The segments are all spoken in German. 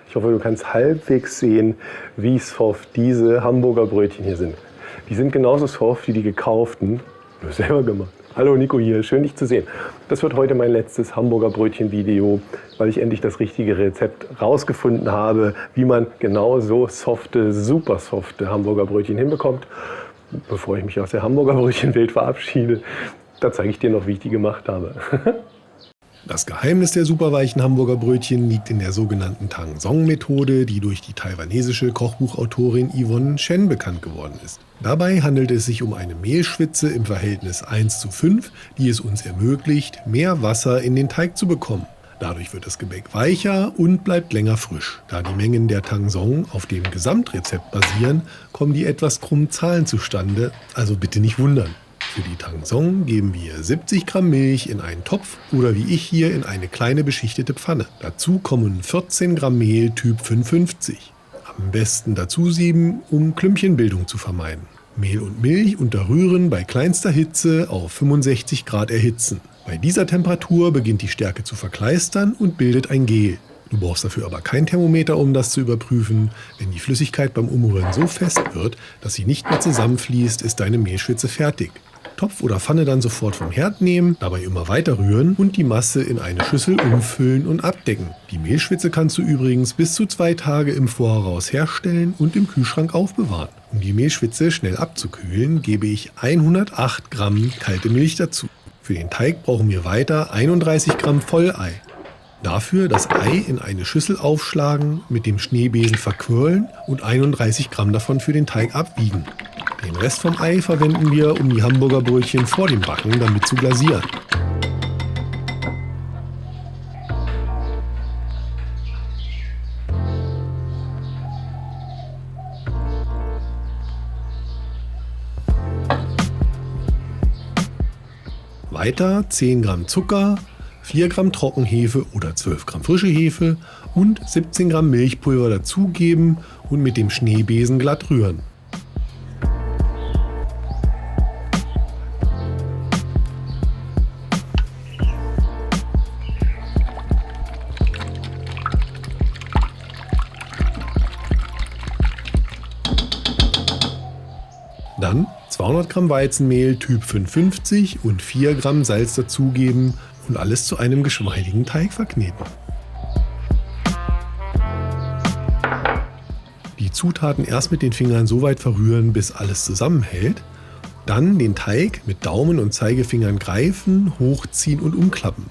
Ich hoffe, du kannst halbwegs sehen, wie soft diese Hamburger Brötchen hier sind. Die sind genauso soft wie die gekauften, nur selber gemacht. Hallo Nico hier, schön dich zu sehen. Das wird heute mein letztes Hamburger Brötchen-Video, weil ich endlich das richtige Rezept rausgefunden habe, wie man genau so softe, super softe Hamburger Brötchen hinbekommt. Bevor ich mich aus der Hamburger Brötchenwelt verabschiede, da zeige ich dir noch, wie ich die gemacht habe. Das Geheimnis der superweichen Hamburger Brötchen liegt in der sogenannten Tang-Song-Methode, die durch die taiwanesische Kochbuchautorin Yvonne Chen bekannt geworden ist. Dabei handelt es sich um eine Mehlschwitze im Verhältnis 1:5, die es uns ermöglicht, mehr Wasser in den Teig zu bekommen. Dadurch wird das Gebäck weicher und bleibt länger frisch. Da die Mengen der Tang-Song auf dem Gesamtrezept basieren, kommen die etwas krummen Zahlen zustande, also bitte nicht wundern. Für die Tang-Song geben wir 70 Gramm Milch in einen Topf oder wie ich hier in eine kleine beschichtete Pfanne. Dazu kommen 14 Gramm Mehl Typ 55. Am besten dazu sieben, um Klümpchenbildung zu vermeiden. Mehl und Milch unterrühren bei kleinster Hitze auf 65 Grad erhitzen. Bei dieser Temperatur beginnt die Stärke zu verkleistern und bildet ein Gel. Du brauchst dafür aber kein Thermometer, um das zu überprüfen. Wenn die Flüssigkeit beim Umrühren so fest wird, dass sie nicht mehr zusammenfließt, ist deine Mehlschwitze fertig. Topf oder Pfanne dann sofort vom Herd nehmen, dabei immer weiter rühren und die Masse in eine Schüssel umfüllen und abdecken. Die Mehlschwitze kannst du übrigens bis zu 2 Tage im Voraus herstellen und im Kühlschrank aufbewahren. Um die Mehlschwitze schnell abzukühlen, gebe ich 108 Gramm kalte Milch dazu. Für den Teig brauchen wir weiter 31 Gramm Vollei. Dafür das Ei in eine Schüssel aufschlagen, mit dem Schneebesen verquirlen und 31 Gramm davon für den Teig abwiegen. Den Rest vom Ei verwenden wir, um die Hamburger Brötchen vor dem Backen damit zu glasieren. Weiter 10 Gramm Zucker, 4 Gramm Trockenhefe oder 12 Gramm frische Hefe und 17 Gramm Milchpulver dazugeben und mit dem Schneebesen glatt rühren. Dann 200 Gramm Weizenmehl Typ 55 und 4 Gramm Salz dazugeben und alles zu einem geschmeidigen Teig verkneten. Die Zutaten erst mit den Fingern so weit verrühren, bis alles zusammenhält. Dann den Teig mit Daumen und Zeigefingern greifen, hochziehen und umklappen.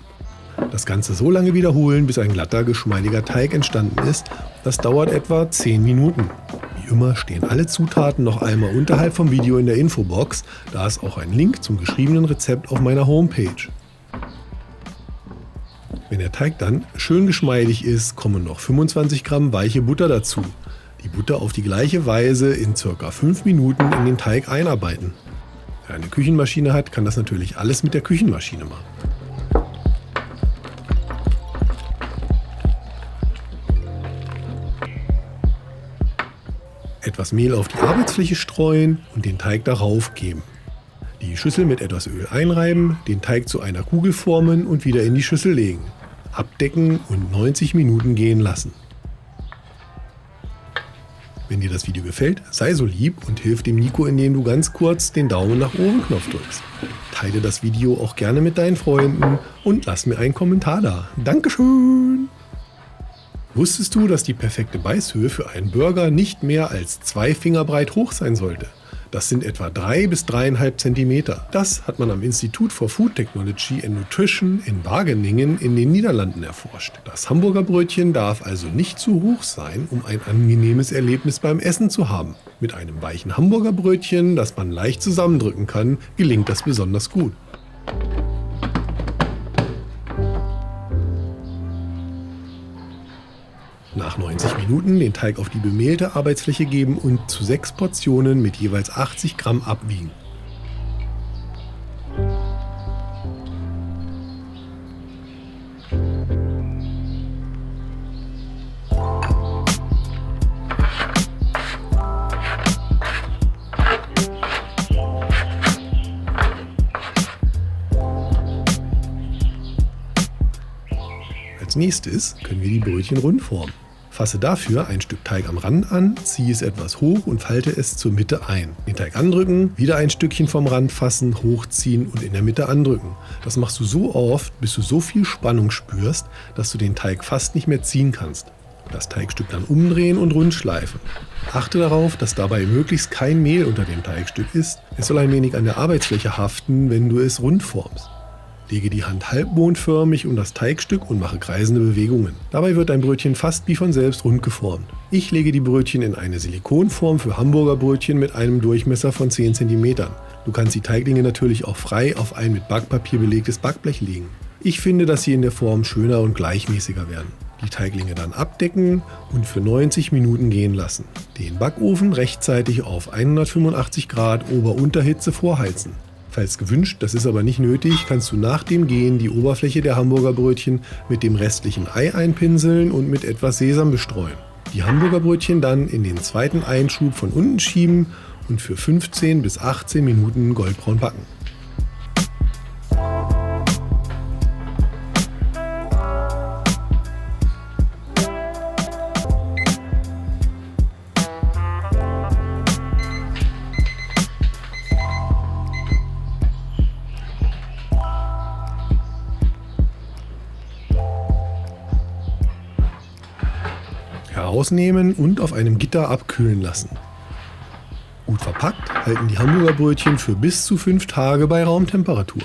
Das Ganze so lange wiederholen, bis ein glatter, geschmeidiger Teig entstanden ist. Das dauert etwa 10 Minuten. Wie immer stehen alle Zutaten noch einmal unterhalb vom Video in der Infobox. Da ist auch ein Link zum geschriebenen Rezept auf meiner Homepage. Wenn der Teig dann schön geschmeidig ist, kommen noch 25 Gramm weiche Butter dazu. Die Butter auf die gleiche Weise in ca. 5 Minuten in den Teig einarbeiten. Wer eine Küchenmaschine hat, kann das natürlich alles mit der Küchenmaschine machen. Etwas Mehl auf die Arbeitsfläche streuen und den Teig darauf geben. Die Schüssel mit etwas Öl einreiben, den Teig zu einer Kugel formen und wieder in die Schüssel legen. Abdecken und 90 Minuten gehen lassen. Wenn dir das Video gefällt, sei so lieb und hilf dem Nico, indem du ganz kurz den Daumen nach oben Knopf drückst. Teile das Video auch gerne mit deinen Freunden und lass mir einen Kommentar da. Dankeschön! Wusstest du, dass die perfekte Beißhöhe für einen Burger nicht mehr als 2 Finger breit hoch sein sollte? Das sind etwa 3 bis 3,5 cm. Das hat man am Institute for Food Technology and Nutrition in Wageningen in den Niederlanden erforscht. Das Hamburger Brötchen darf also nicht zu hoch sein, um ein angenehmes Erlebnis beim Essen zu haben. Mit einem weichen Hamburger Brötchen, das man leicht zusammendrücken kann, gelingt das besonders gut. Nach 90 Minuten den Teig auf die bemehlte Arbeitsfläche geben und zu 6 Portionen mit jeweils 80 Gramm abwiegen. Als nächstes können wir die Brötchen rund formen. Fasse dafür ein Stück Teig am Rand an, ziehe es etwas hoch und falte es zur Mitte ein. Den Teig andrücken, wieder ein Stückchen vom Rand fassen, hochziehen und in der Mitte andrücken. Das machst du so oft, bis du so viel Spannung spürst, dass du den Teig fast nicht mehr ziehen kannst. Das Teigstück dann umdrehen und rund schleifen. Achte darauf, dass dabei möglichst kein Mehl unter dem Teigstück ist. Es soll ein wenig an der Arbeitsfläche haften, wenn du es rund formst. Lege die Hand halbmondförmig um das Teigstück und mache kreisende Bewegungen. Dabei wird dein Brötchen fast wie von selbst rund geformt. Ich lege die Brötchen in eine Silikonform für Hamburger Brötchen mit einem Durchmesser von 10 cm. Du kannst die Teiglinge natürlich auch frei auf ein mit Backpapier belegtes Backblech legen. Ich finde, dass sie in der Form schöner und gleichmäßiger werden. Die Teiglinge dann abdecken und für 90 Minuten gehen lassen. Den Backofen rechtzeitig auf 185 Grad Ober-Unterhitze vorheizen. Falls gewünscht, das ist aber nicht nötig, kannst du nach dem Gehen die Oberfläche der Hamburger Brötchen mit dem restlichen Ei einpinseln und mit etwas Sesam bestreuen. Die Hamburger Brötchen dann in den zweiten Einschub von unten schieben und für 15 bis 18 Minuten goldbraun backen. Herausnehmen und auf einem Gitter abkühlen lassen. Gut verpackt halten die Hamburger Brötchen für bis zu 5 Tage bei Raumtemperatur.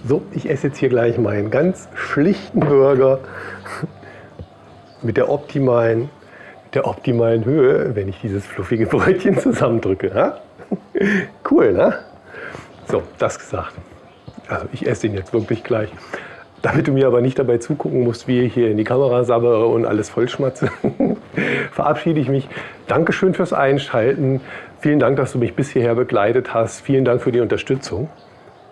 So, ich esse jetzt hier gleich meinen ganz schlichten Burger mit der optimalen Höhe, wenn ich dieses fluffige Brötchen zusammendrücke. Ja? Cool, ne? So, das gesagt. Also ich esse den jetzt wirklich gleich. Damit du mir aber nicht dabei zugucken musst, wie ich hier in die Kamera sabbere und alles vollschmatze, verabschiede ich mich. Dankeschön fürs Einschalten. Vielen Dank, dass du mich bis hierher begleitet hast. Vielen Dank für die Unterstützung.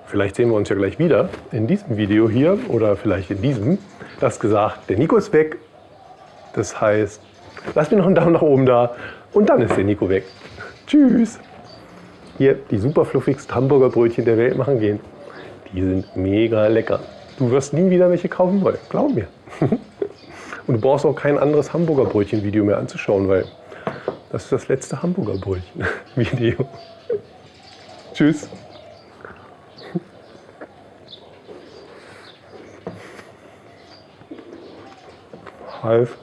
Vielleicht sehen wir uns ja gleich wieder in diesem Video hier oder vielleicht in diesem. Das gesagt, der Nico ist weg. Das heißt, lass mir noch einen Daumen nach oben da und dann ist der Nico weg. Tschüss. Hier, die super fluffigsten Hamburger Brötchen der Welt machen gehen. Die sind mega lecker. Du wirst nie wieder welche kaufen wollen, glaub mir. Und du brauchst auch kein anderes Hamburger Brötchen-Video mehr anzuschauen, weil das ist das letzte Hamburger Brötchen-Video. Tschüss. Half.